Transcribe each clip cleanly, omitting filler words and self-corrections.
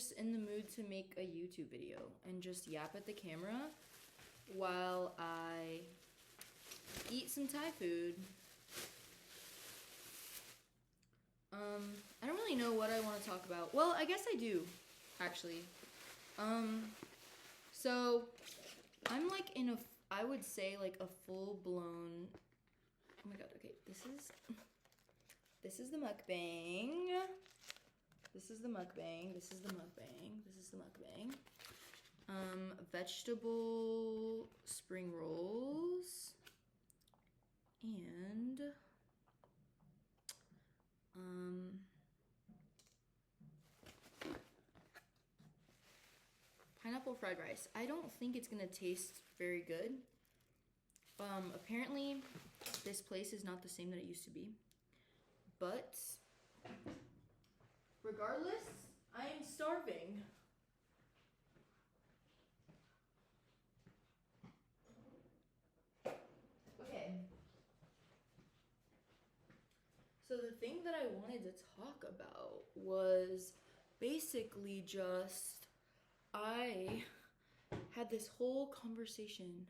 just in the mood to make a YouTube video and just yap at the camera while I eat some Thai food. I don't really know what I want to talk about. Well, I guess I do, actually. So I'm like in I would say like a full-blown, oh my god, okay, this is the mukbang. This is the mukbang. This is the mukbang. This is the mukbang. Vegetable spring rolls and pineapple fried rice. I don't think it's gonna taste very good. Apparently this place is not the same that it used to be, but regardless, I am starving. Okay. So the thing that I wanted to talk about was basically just I had this whole conversation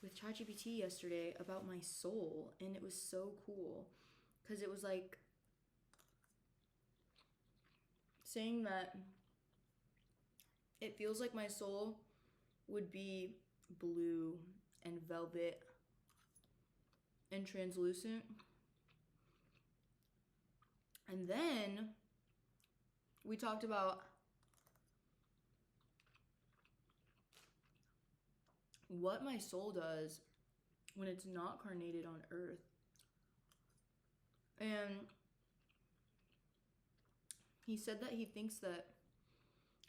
with ChatGPT yesterday about my soul, and it was so cool because it was like saying that it feels like my soul would be blue and velvet and translucent. And then we talked about what my soul does when it's not carnated on earth. And he said that he thinks that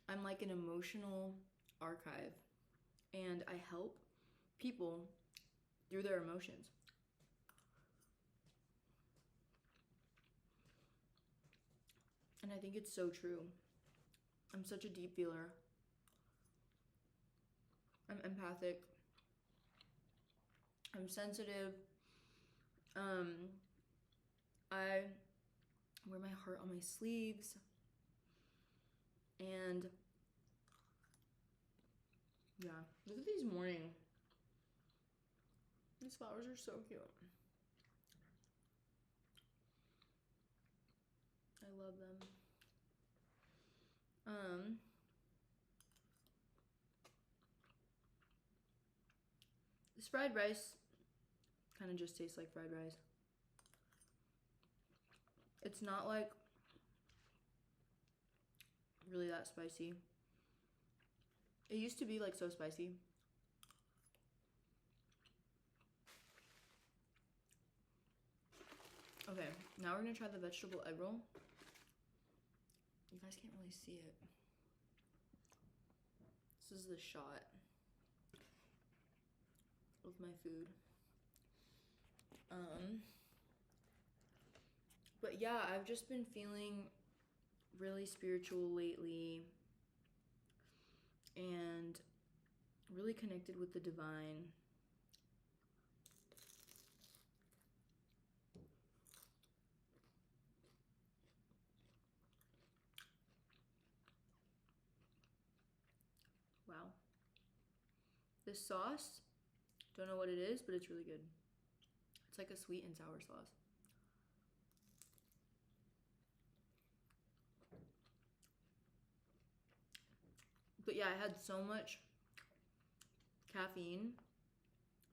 I'm like an emotional archive and I help people through their emotions. And I think it's so true. I'm such a deep feeler. I'm empathic. I'm sensitive. I wear my heart on my sleeves. And yeah, look at these morning. These flowers are so cute. I love them. This fried rice kind of just tastes like fried rice. It's not like really that spicy. It used to be like so spicy. Okay, now we're gonna try the vegetable egg roll. You guys can't really see it. This is the shot of my food. But yeah, I've just been feeling really spiritual lately and really connected with the divine. Wow. This sauce, don't know what it is, but it's really good. It's like a sweet and sour sauce. But yeah, I had so much caffeine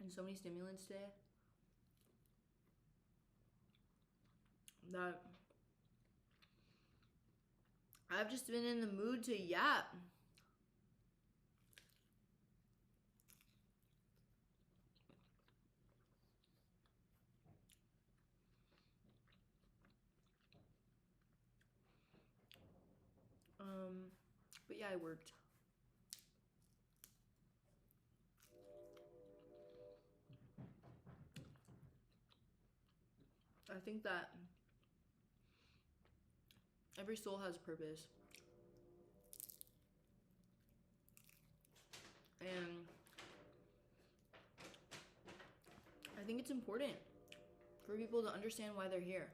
and so many stimulants today that I've just been in the mood to yap. But yeah, I worked. I think that every soul has a purpose. And I think it's important for people to understand why they're here.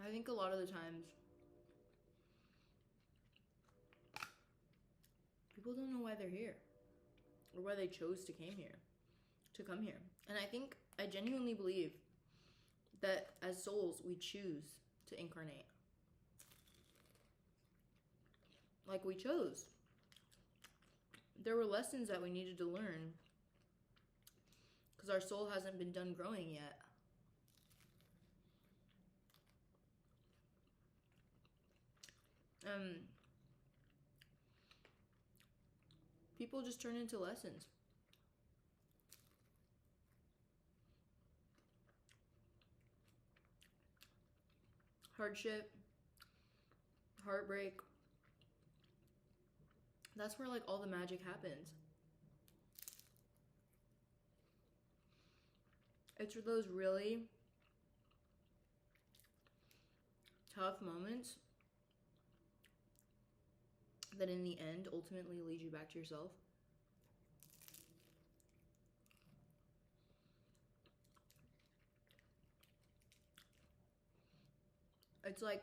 I think a lot of the times people don't know why they're here or why they chose to come here. And I genuinely believe that as souls, we choose to incarnate. Like, we chose. There were lessons that we needed to learn because our soul hasn't been done growing yet. People just turn into lessons. Hardship, heartbreak. That's where like all the magic happens. It's for those really tough moments that in the end ultimately lead you back to yourself. It's like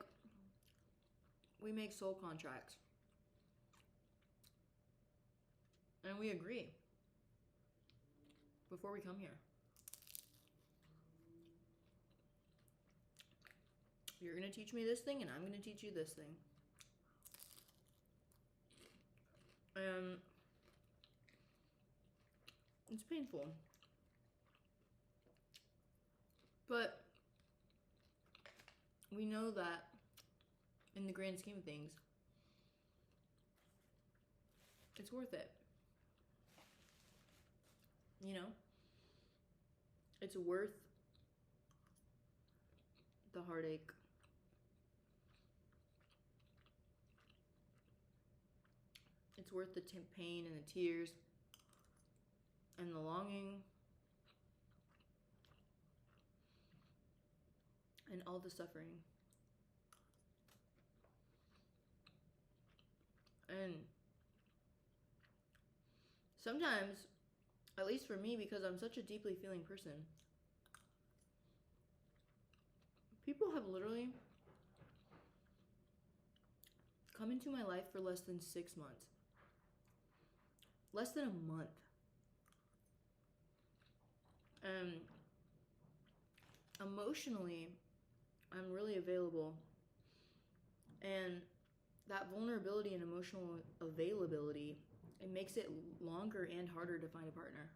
we make soul contracts and we agree before we come here. You're gonna teach me this thing and I'm gonna teach you this thing. And it's painful. But we know that in the grand scheme of things, it's worth it. You know? It's worth the heartache. It's worth the pain and the tears and the longing and all the suffering. And sometimes, at least for me, because I'm such a deeply feeling person, people have literally come into my life for less than 6 months. Less than a month. And emotionally, I'm really available. And that vulnerability and emotional availability, it makes it longer and harder to find a partner.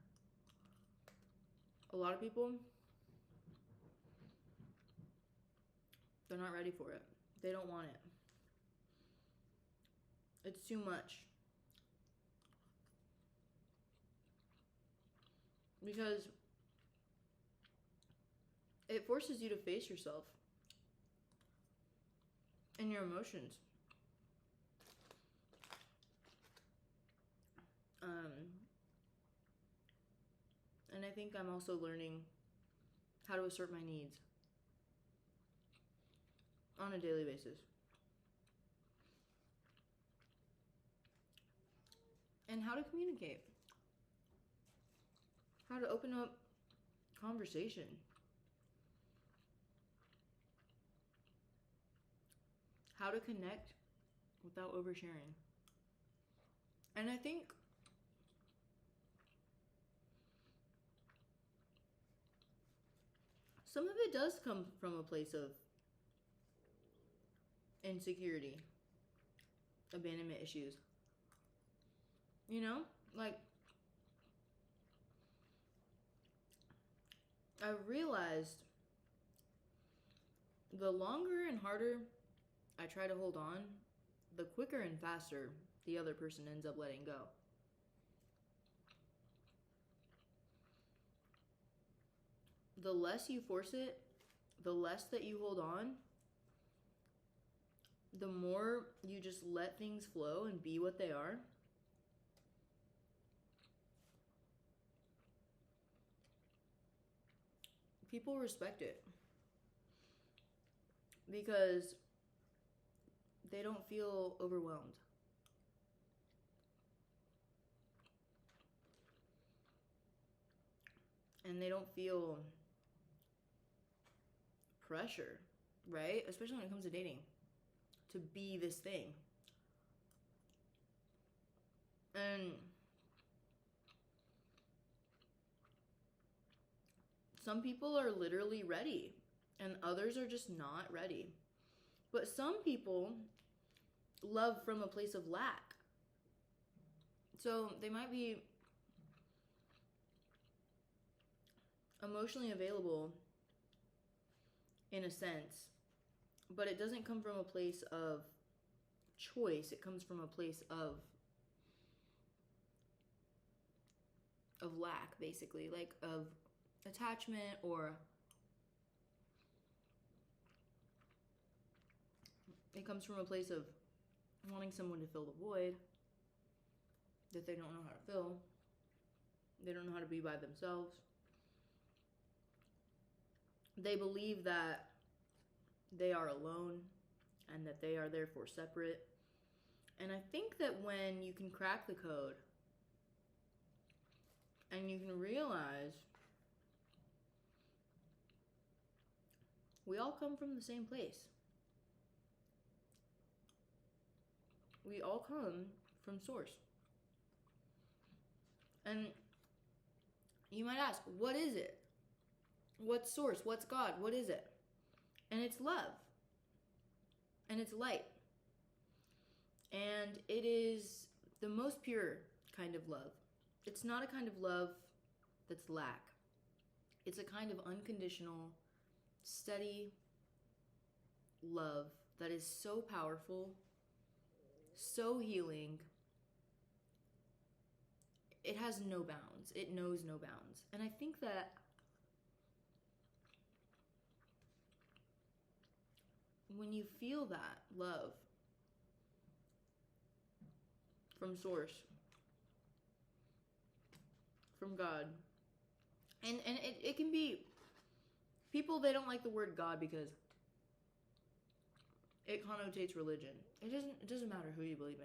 A lot of people, they're not ready for it. They don't want it. It's too much. Because it forces you to face yourself and your emotions. And I think I'm also learning how to assert my needs on a daily basis. And how to communicate. How to open up conversation. How to connect without oversharing. And I think some of it does come from a place of insecurity, abandonment issues. You know? Like, I realized the longer and harder I try to hold on, the quicker and faster the other person ends up letting go. The less you force it, the less that you hold on, the more you just let things flow and be what they are. People respect it because they don't feel overwhelmed. And they don't feel pressure. right? Especially when it comes to dating, to be this thing. And some people are literally ready, and others are just not ready. But some people love from a place of lack. So they might be emotionally available in a sense, but it doesn't come from a place of choice. It comes from a place of lack, basically, like of attachment, or it comes from a place of wanting someone to fill the void that they don't know how to fill. They don't know how to be by themselves. They believe that they are alone and that they are therefore separate. And I think that when you can crack the code and you can realize we all come from the same place. We all come from source. And you might ask, what is it? What's source? What's God? What is it? And it's love. And it's light. And it is the most pure kind of love. It's not a kind of love that's lack. It's a kind of unconditional, steady love that is so powerful, so healing. It has no bounds. It knows no bounds. And I think that when you feel that love from source, from God, and it can be, people, they don't like the word God because it connotates religion. It doesn't matter who you believe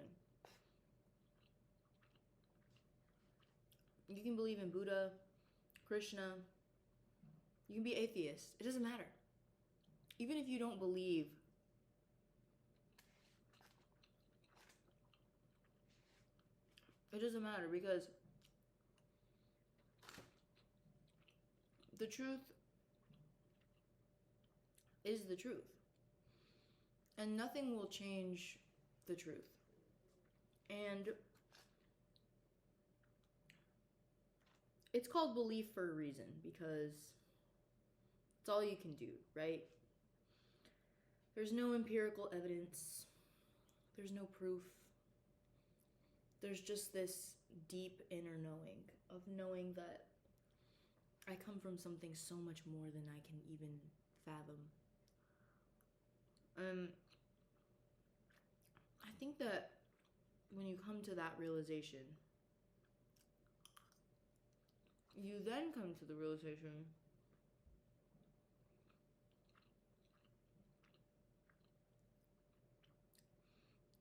in. You can believe in Buddha, Krishna. You can be atheist. It doesn't matter. Even if you don't believe, it doesn't matter, because the truth is the truth. And nothing will change the truth. And it's called belief for a reason, because it's all you can do, right? There's no empirical evidence. There's no proof. There's just this deep inner knowing of knowing that I come from something so much more than I can even fathom. I think that when you come to that realization, you then come to the realization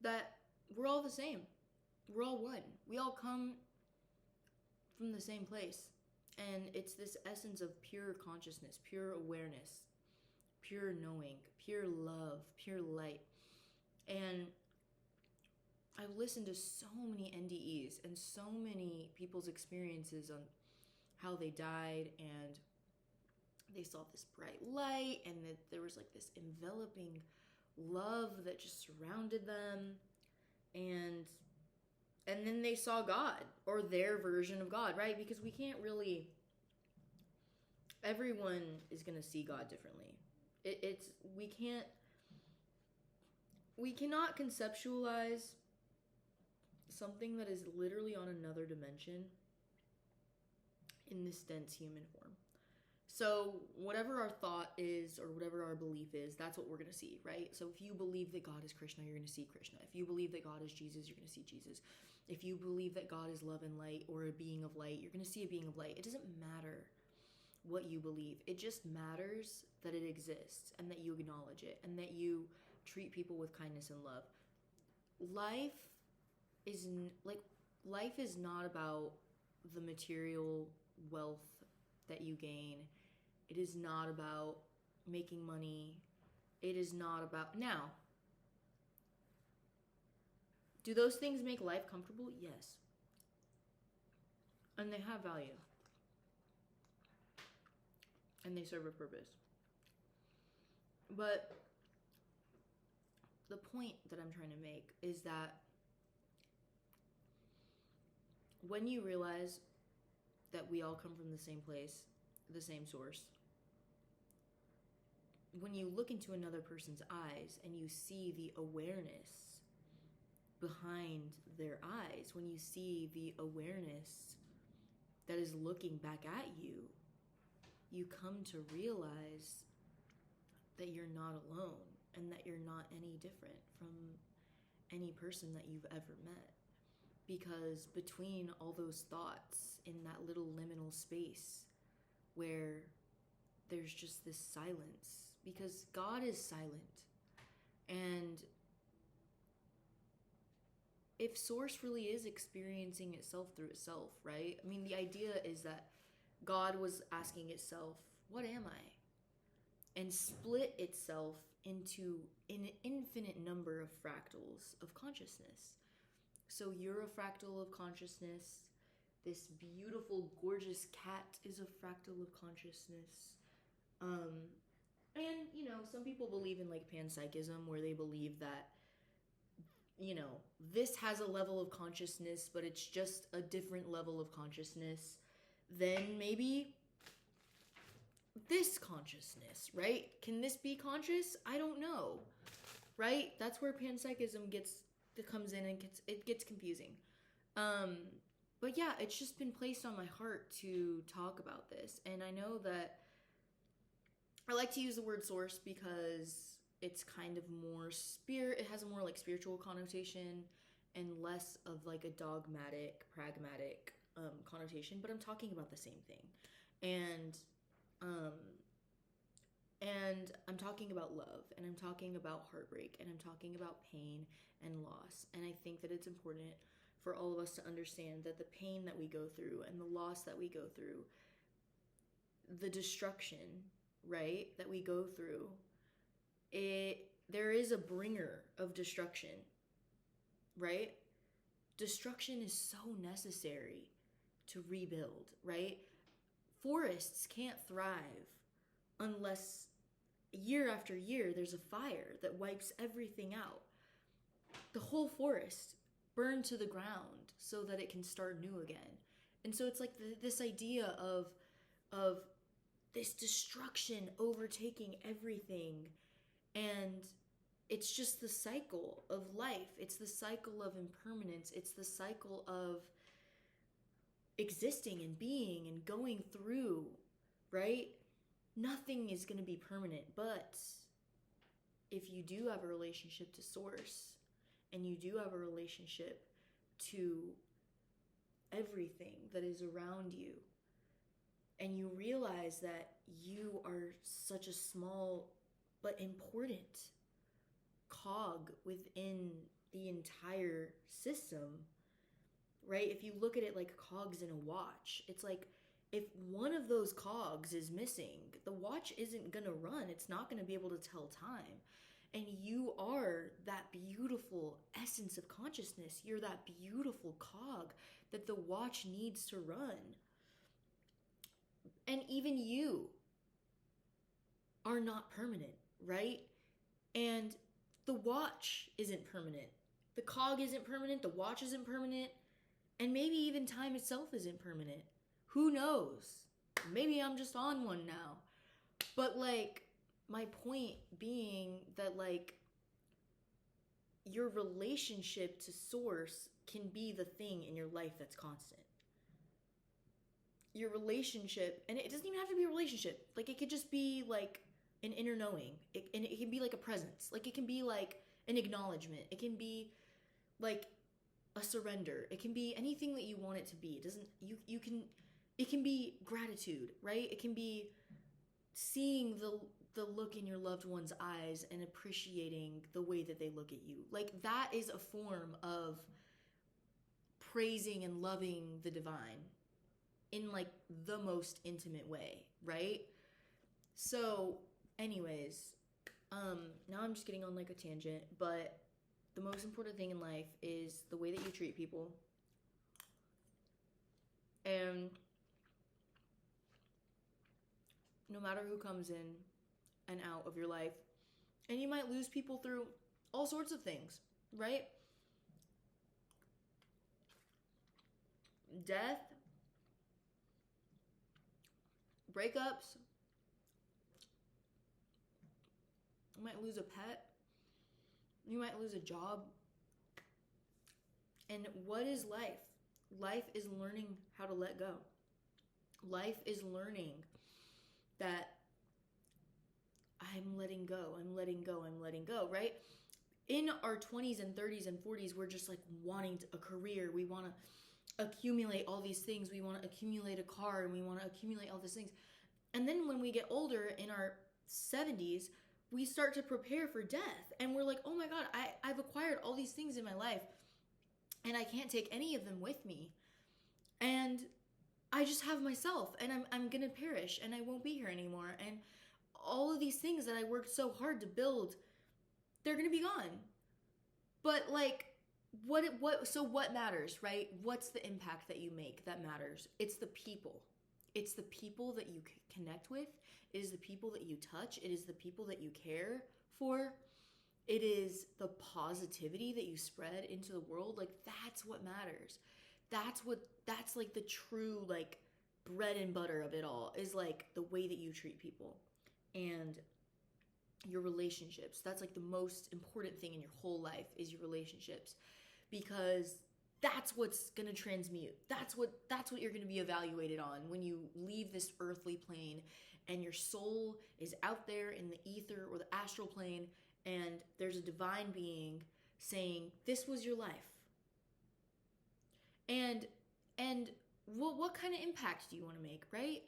that we're all the same. We're all one. We all come from the same place. And it's this essence of pure consciousness, pure awareness, pure knowing, pure love, pure light. And I've listened to so many NDEs and so many people's experiences on how they died, and they saw this bright light, and that there was like this enveloping love that just surrounded them, and then they saw God, or their version of God, right? Because we can't really, everyone is going to see God differently. We cannot conceptualize something that is literally on another dimension in this dense human form. So whatever our thought is, or whatever our belief is, that's what we're going to see, right? So if you believe that God is Krishna, you're going to see Krishna. If you believe that God is Jesus, you're going to see Jesus. If you believe that God is love and light, or a being of light, you're going to see a being of light. It doesn't matter what you believe. It just matters that it exists, and that you acknowledge it, and that you treat people with kindness and love. Life is not about the material wealth that you gain. It is not about making money. It is not about now. Do those things make life comfortable? Yes. And they have value. And they serve a purpose. But the point that I'm trying to make is that when you realize that we all come from the same place, the same source, when you look into another person's eyes and you see the awareness behind their eyes, when you see the awareness that is looking back at you, you come to realize that you're not alone and that you're not any different from any person that you've ever met. Because between all those thoughts in that little liminal space where there's just this silence, because God is silent. And if Source really is experiencing itself through itself, right? I mean, the idea is that God was asking itself, what am I? And split itself into an infinite number of fractals of consciousness. So you're a fractal of consciousness. This beautiful, gorgeous cat is a fractal of consciousness. And, you know, some people believe in like panpsychism, where they believe that, you know, this has a level of consciousness, but it's just a different level of consciousness than maybe this consciousness, right? Can this be conscious? I don't know, right? That's where panpsychism comes in and gets confusing. But yeah, it's just been placed on my heart to talk about this. And I know that I like to use the word source because it's kind of more it has a more like spiritual connotation and less of like a dogmatic, pragmatic connotation, but I'm talking about the same thing. And I'm talking about love, and I'm talking about heartbreak, and I'm talking about pain and loss. And I think that it's important for all of us to understand that the pain that we go through and the loss that we go through, the destruction, right, that we go through, there is a bringer of destruction, right? Destruction is so necessary to rebuild, right? Forests can't thrive unless year after year there's a fire that wipes everything out. The whole forest burned to the ground so that it can start new again. And so it's like this idea of this destruction overtaking everything. And it's just the cycle of life. It's the cycle of impermanence. It's the cycle of existing and being and going through, right? Nothing is going to be permanent. But if you do have a relationship to Source, and you do have a relationship to everything that is around you, and you realize that you are such a small but important cog within the entire system, right? If you look at it like cogs in a watch, it's like if one of those cogs is missing, the watch isn't gonna run. It's not gonna be able to tell time. And you are that beautiful essence of consciousness. You're that beautiful cog that the watch needs to run. And even you are not permanent, right? And the watch isn't permanent. The cog isn't permanent. The watch isn't permanent. And maybe even time itself isn't permanent. Who knows? Maybe I'm just on one now. But like, my point being that like your relationship to Source can be the thing in your life that's constant. Your relationship, and it doesn't even have to be a relationship. Like it could just be like an inner knowing. And it can be like a presence. Like it can be like an acknowledgement. It can be like a surrender. It can be anything that you want it to be. It doesn't, it can be gratitude, right? It can be seeing the look in your loved one's eyes and appreciating the way that they look at you. Like that is a form of praising and loving the divine in like the most intimate way, right? So anyways, Now I'm just getting on like a tangent, but the most important thing in life is the way that you treat people. And no matter who comes in and out of your life, and you might lose people through all sorts of things, right? Death, breakups, you might lose a pet, you might lose a job. And what is life? Life is learning how to let go. Life is learning that I'm letting go, I'm letting go, I'm letting go, right? In our 20s and 30s and 40s, we're just like wanting a career. We want to accumulate all these things. We want to accumulate a car, and we want to accumulate all these things. And then when we get older, in our 70s, we start to prepare for death. And we're like, oh my God, I've acquired all these things in my life, and I can't take any of them with me. And I just have myself, and I'm going to perish, and I won't be here anymore. And all of these things that I worked so hard to build, they're going to be gone. But like, so what matters, right? What's the impact that you make that matters? It's the people. It's the people that you connect with. It is the people that you touch. It is the people that you care for. It is the positivity that you spread into the world. Like, that's what matters. That's like the true, like, bread and butter of it all, is like the way that you treat people and your relationships. That's like the most important thing in your whole life, is your relationships, because that's what's going to transmute. That's what you're going to be evaluated on when you leave this earthly plane and your soul is out there in the ether or the astral plane, and there's a divine being saying, this was your life. And what kind of impact do you want to make, right?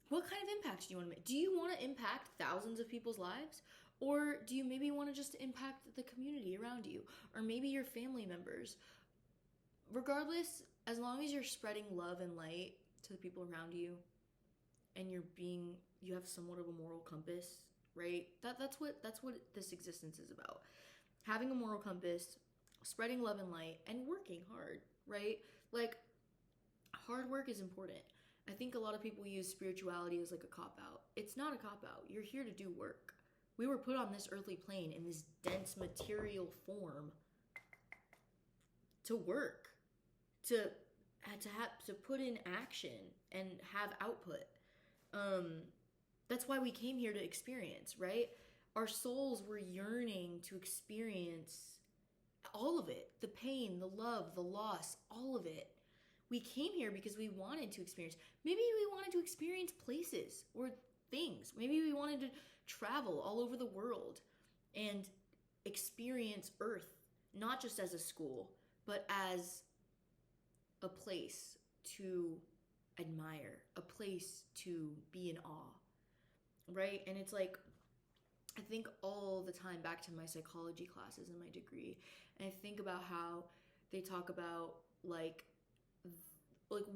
What kind of impact do you want to make? Do you want to impact thousands of people's lives? Or do you maybe want to just impact the community around you? Or maybe your family members? Regardless, as long as you're spreading love and light to the people around you, and you have somewhat of a moral compass, right? That's what this existence is about. Having a moral compass, spreading love and light, and working hard, right? Like, hard work is important. I think a lot of people use spirituality as like a cop-out. It's not a cop-out. You're here to do work. We were put on this earthly plane in this dense material form to work, to put in action and have output. That's why we came here to experience, right? Our souls were yearning to experience all of it. The pain, the love, the loss, all of it. We came here because we wanted to experience. Maybe we wanted to experience places or things. Maybe we wanted to travel all over the world and experience Earth, not just as a school, but as a place to admire, a place to be in awe, right? And it's like, I think all the time back to my psychology classes in my degree, and I think about how they talk about like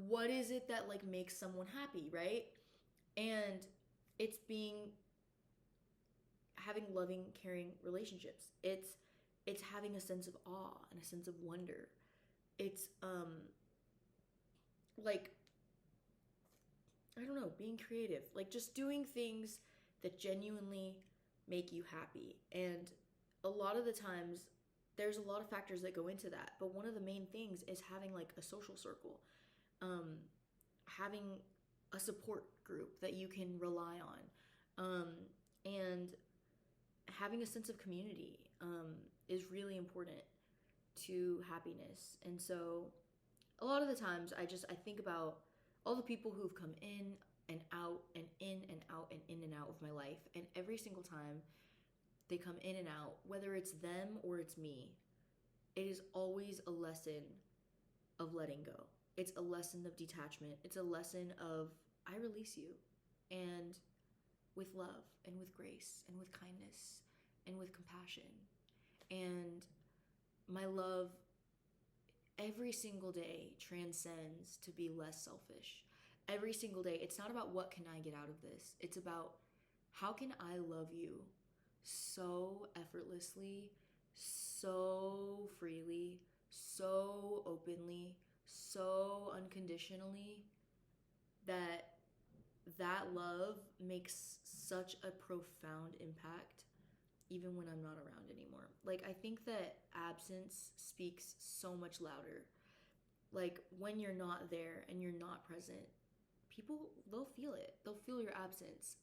what is it that like makes someone happy, right? And it's having loving, caring relationships. It's having a sense of awe and a sense of wonder. It's like, I don't know, being creative, like just doing things that genuinely make you happy. And a lot of the times there's a lot of factors that go into that, but one of the main things is having like a social circle, having a support group that you can rely on, and having a sense of community is really important to happiness. And so a lot of the times I think about all the people who've come in and out and in and out and in and out of my life, and every single time they come in and out, whether it's them or it's me, it is always a lesson of letting go. It's a lesson of detachment. It's a lesson of, I release you, and with love and with grace and with kindness and with compassion. And my love every single day transcends to be less selfish. Every single day, it's not about what can I get out of this. It's about how can I love you so effortlessly, so freely, so openly, so unconditionally, that that love makes such a profound impact even when I'm not around anymore. Like, I think that absence speaks so much louder. Like, when you're not there and you're not present, people, they'll feel it. They'll feel your absence.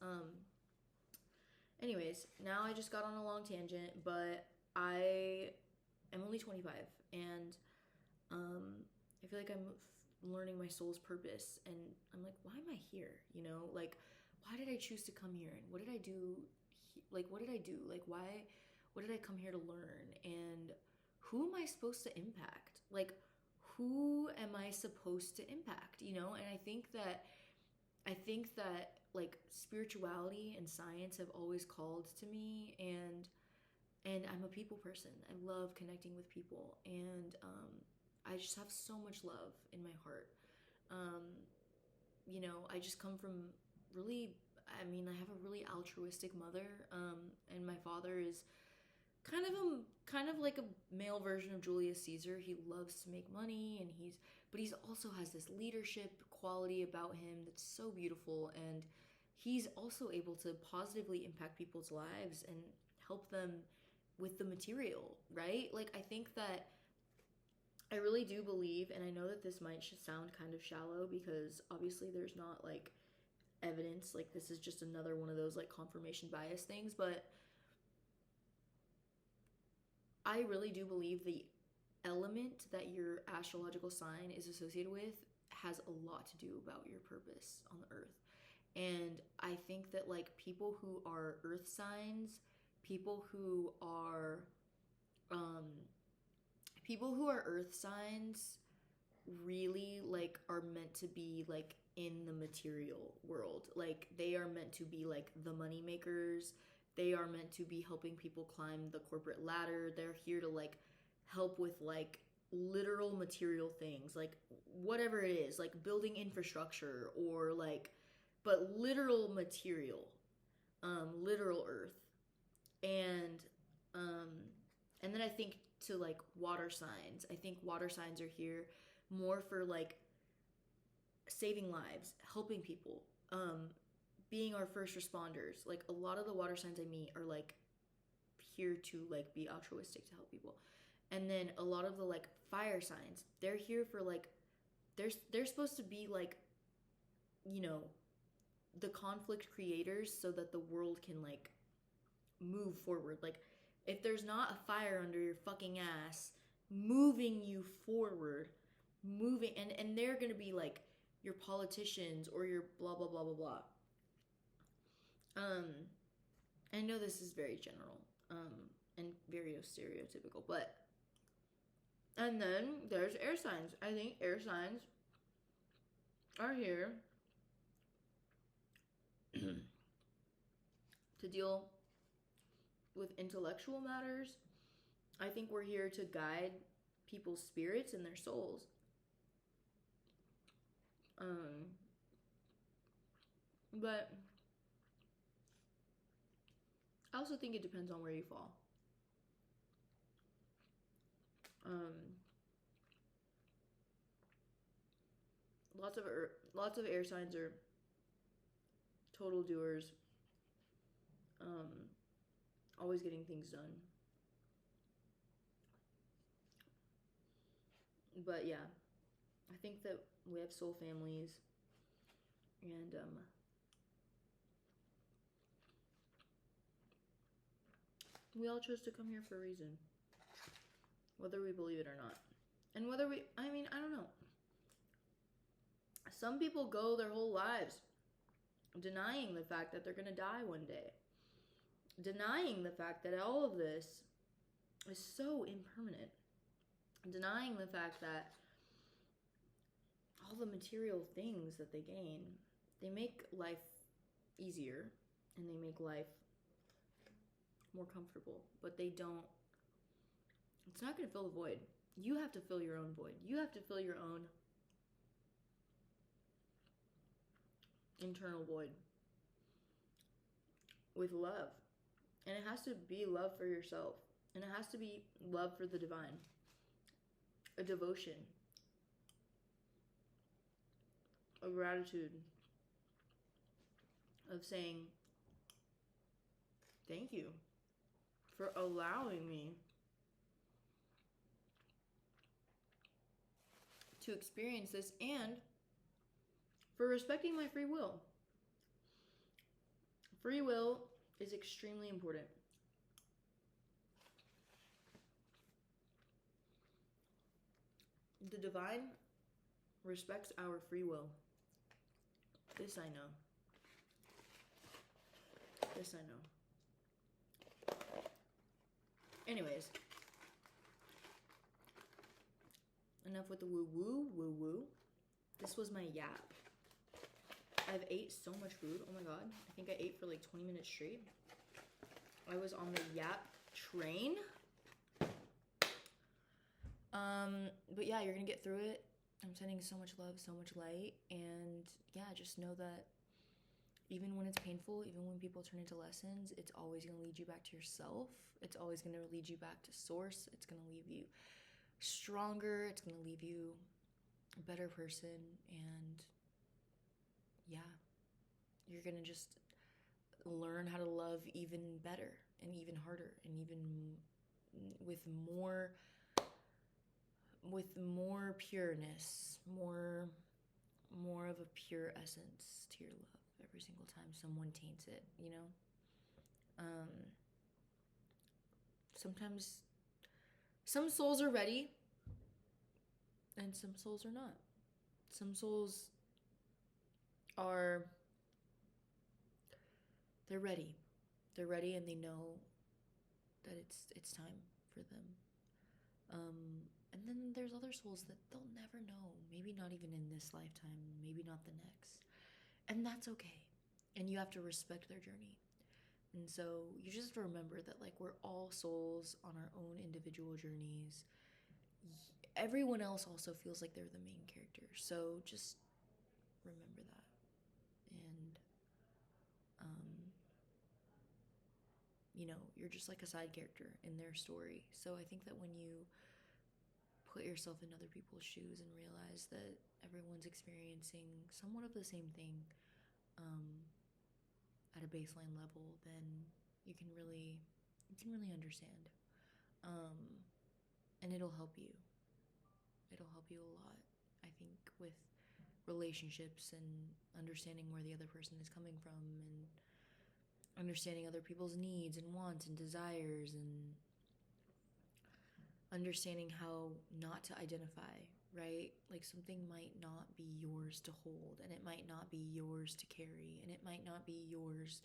Anyways, now I just got on a long tangent, but I am only 25, and I feel like I'm learning my soul's purpose, and I'm like, why am I here? You know, like, why did I choose to come here, and what did I do? Like, what did I do? Like, why? What did I come here to learn? And who am I supposed to impact? Like, who am I supposed to impact? You know, and I think that like spirituality and science have always called to me, and I'm a people person. I love connecting with people, and I just have so much love in my heart. Um, you know, I just come from really, I mean, I have a really altruistic mother, and my father is kind of like a male version of Julius Caesar. He loves to make money, and but he's also has this leadership quality about him that's so beautiful, and he's also able to positively impact people's lives and help them with the material, right? Like, I think that I really do believe, and I know that this might sound kind of shallow because obviously there's not like evidence, like this is just another one of those like confirmation bias things, but I really do believe the element that your astrological sign is associated with has a lot to do about your purpose on the earth. And I think that like people who are um people who are earth signs really like are meant to be like in the material world. Like, they are meant to be like the money makers. They are meant to be helping people climb the corporate ladder. They're here to like help with like literal material things, like whatever it is, like building infrastructure or like, but literal material, literal earth. And um and then I think to like water signs. I think water signs are here more for like saving lives, helping people, being our first responders. Like, a lot of the water signs I meet are like here to like be altruistic to help people. And then a lot of the like fire signs, they're here for like they're supposed to be like, you know, the conflict creators so that the world can like move forward. Like, if there's not a fire under your fucking ass moving you forward, moving, and they're gonna be like your politicians or your blah blah blah blah blah. I know this is very general, and very stereotypical, but and then there's air signs. I think air signs are here to deal with intellectual matters. I think we're here to guide people's spirits and their souls. But I also think it depends on where you fall. Lots of air signs are total doers, always getting things done. But yeah, I think that we have soul families, and we all chose to come here for a reason, whether we believe it or not. And whether we, I mean, I don't know. Some people go their whole lives denying the fact that they're going to die one day, denying the fact that all of this is so impermanent, denying the fact that all the material things that they gain, they make life easier and they make life more comfortable, but they don't, it's not going to fill the void. You have to fill your own void. You have to fill your own internal void with love And it has to be love for yourself. And it has to be love for the divine. A devotion. A gratitude. Of saying, thank you for allowing me to experience this, and for respecting my free will. Free will is extremely important. The divine respects our free will. This I know. This I know. Anyways. Enough with the woo-woo. This was my yap. I've ate so much food. Oh my god. I think I ate for like 20 minutes straight. I was on the yap train. But yeah, you're gonna get through it. I'm sending so much love, so much light. And yeah, just know that even when it's painful, even when people turn into lessons, it's always gonna lead you back to yourself. It's always gonna lead you back to source. It's gonna leave you stronger. It's gonna leave you a better person. And yeah, you're gonna just learn how to love even better and even harder and even with more pureness, more of a pure essence to your love every single time someone taints it, you know? Sometimes some souls are ready and some souls are not. Some souls are, they're ready. They're ready and they know that it's time for them. And then there's other souls that they'll never know. Maybe not even in this lifetime, maybe not the next. And that's okay. And you have to respect their journey. And so you just have to remember that like we're all souls on our own individual journeys. Everyone else also feels like they're the main character. So just remember that. And you know, you're just like a side character in their story. So I think that when you put yourself in other people's shoes and realize that everyone's experiencing somewhat of the same thing at a baseline level, then you can really understand. And it'll help you. It'll help you a lot, I think, with relationships and understanding where the other person is coming from and understanding other people's needs and wants and desires and understanding how not to identify, right? Like something might not be yours to hold and it might not be yours to carry and it might not be yours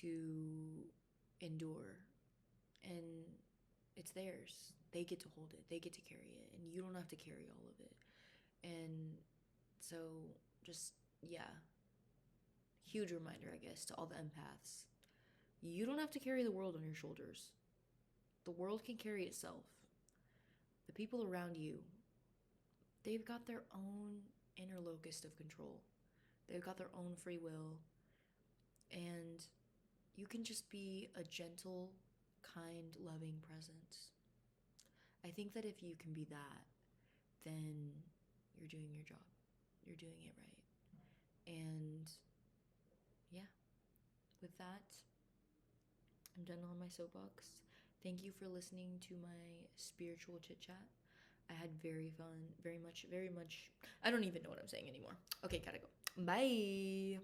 to endure. And it's theirs. They get to hold it. They get to carry it. And you don't have to carry all of it. And so just, yeah. Huge reminder, I guess, to all the empaths. You don't have to carry the world on your shoulders. The world can carry itself. The people around you, they've got their own inner locus of control. They've got their own free will. And you can just be a gentle, kind, loving presence. I think that if you can be that, then you're doing your job. You're doing it right. And yeah, with that, I'm done on my soapbox. Thank you for listening to my spiritual chit chat. I had very fun, very much. I don't even know what I'm saying anymore. Okay, gotta go. Bye.